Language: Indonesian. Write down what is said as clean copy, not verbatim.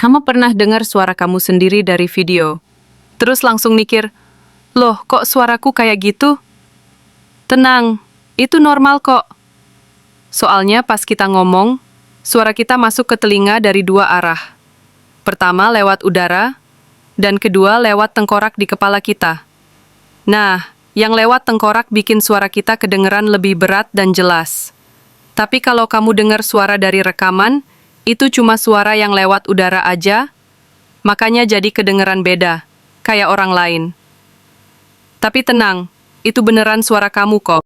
Kamu pernah dengar suara kamu sendiri dari video, terus langsung mikir, loh kok suaraku kayak gitu? Tenang, itu normal kok. Soalnya pas kita ngomong, suara kita masuk ke telinga dari dua arah. Pertama lewat udara, dan kedua lewat tengkorak di kepala kita. Nah, yang lewat tengkorak bikin suara kita kedengeran lebih berat dan jelas. Tapi kalau kamu dengar suara dari rekaman, itu cuma suara yang lewat udara aja, makanya jadi kedengeran beda, kayak orang lain. Tapi tenang, itu beneran suara kamu kok.